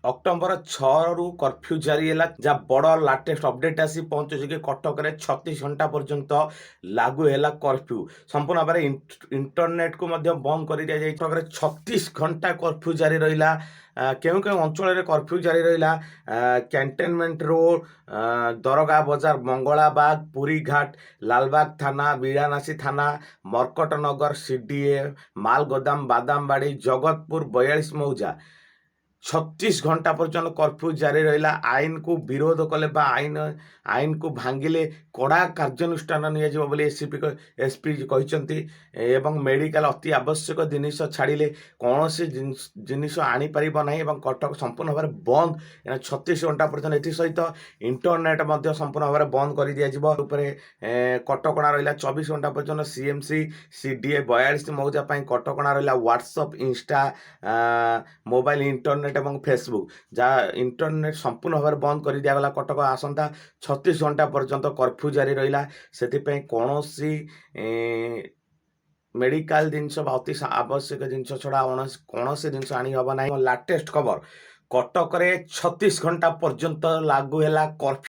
October 6ରୁ curfew ଜାରି ହେଲା, ଯାହା ବଡ଼ ଲାଟେଷ୍ଟ ଅପଡେଟ୍ ଆସି ପହଞ୍ଚୁଛି କି କଟକରେ 36 ଘଣ୍ଟା ପର୍ଯ୍ୟନ୍ତ ଲାଗୁ ହେଲା କର୍ଫ୍ୟୁ। ସମ୍ପୂର୍ଣ୍ଣ ଭାବରେ ଇଣ୍ଟରନେଟ୍କୁ ମଧ୍ୟ ବନ୍ଦ କରିଦିଆଯାଇଛି। କଟକରେ 36 ଘଣ୍ଟା କର୍ଫ୍ୟୁ ଜାରି ରହିଲା। କେଉଁ କେଉଁ ଅଞ୍ଚଳରେ କର୍ଫ୍ୟୁ ଜାରି ରହିଲା? କ୍ୟାଣ୍ଟନମେଣ୍ଟ ରୋଡ୍, ଦରଗା ବଜାର, ମଙ୍ଗଳାବାଗ, ପୁରୀଘାଟ, ଲାଲବାଗ ଥାନା, ବିଡ଼ାନାସୀ ଥାନା, ମର୍କଟନଗର, ସିଡିଏ, ମାଲଗୋଦାମ, ବାଦାମବାଡ଼ି, ଜଗତପୁର, 42 ମୌଜା 36 ଘଣ୍ଟା ପର୍ଯ୍ୟନ୍ତ କର୍ଫ୍ୟୁ ଜାରି ରହିଲା। ଆଇନକୁ ବିରୋଧ କଲେ ବା ଆଇନକୁ ଭାଙ୍ଗିଲେ କଡ଼ା କାର୍ଯ୍ୟାନୁଷ୍ଠାନ ନିଆଯିବ ବୋଲି ଏସ୍ପି କହିଛନ୍ତି। ଏବଂ ମେଡ଼ିକାଲ ଅତି ଆବଶ୍ୟକ ଜିନିଷ ଛାଡ଼ିଲେ କୌଣସି ଜିନିଷ ଆଣିପାରିବ ନାହିଁ ଏବଂ କଟକ ସମ୍ପୂର୍ଣ୍ଣ ଭାବରେ ବନ୍ଦ 36 ଘଣ୍ଟା ପର୍ଯ୍ୟନ୍ତ। ଏଥିସହିତ ଇଣ୍ଟରନେଟ୍ ମଧ୍ୟ ସମ୍ପୂର୍ଣ୍ଣ ଭାବରେ ବନ୍ଦ କରିଦିଆଯିବ। ଉପରେ କଟକଣା ରହିଲା 24 ଘଣ୍ଟା ପର୍ଯ୍ୟନ୍ତ। ସିଏମ୍ସି, ସିଡିଏ, 42 ମୌଜା ପାଇଁ କଟକଣା ରହିଲା। ହ୍ୱାଟ୍ସଆପ୍, ଇନଷ୍ଟା, ମୋବାଇଲ ଇଣ୍ଟରନେଟ୍ ଏବଂ ଫେସବୁକ୍, ଯାହା ଇଣ୍ଟରନେଟ୍ ସମ୍ପୂର୍ଣ୍ଣ ଭାବରେ ବନ୍ଦ କରିଦିଆଗଲା। କଟକ ଆସନ୍ତା 36 ଘଣ୍ଟା ପର୍ଯ୍ୟନ୍ତ କର୍ଫ୍ୟୁ ଜାରି ରହିଲା। ସେଥିପାଇଁ କୌଣସି ମେଡ଼ିକାଲ ଜିନିଷ ବା ଅତି ଆବଶ୍ୟକ ଜିନିଷ ଛଡ଼ା କୌଣସି ଜିନିଷ ଆଣି ହେବ ନାହିଁ। ଲାଟେଷ୍ଟ ଖବର, କଟକରେ 36 ଘଣ୍ଟା ପର୍ଯ୍ୟନ୍ତ ଲାଗୁ ହେଲା କର୍ଫ୍ୟୁ।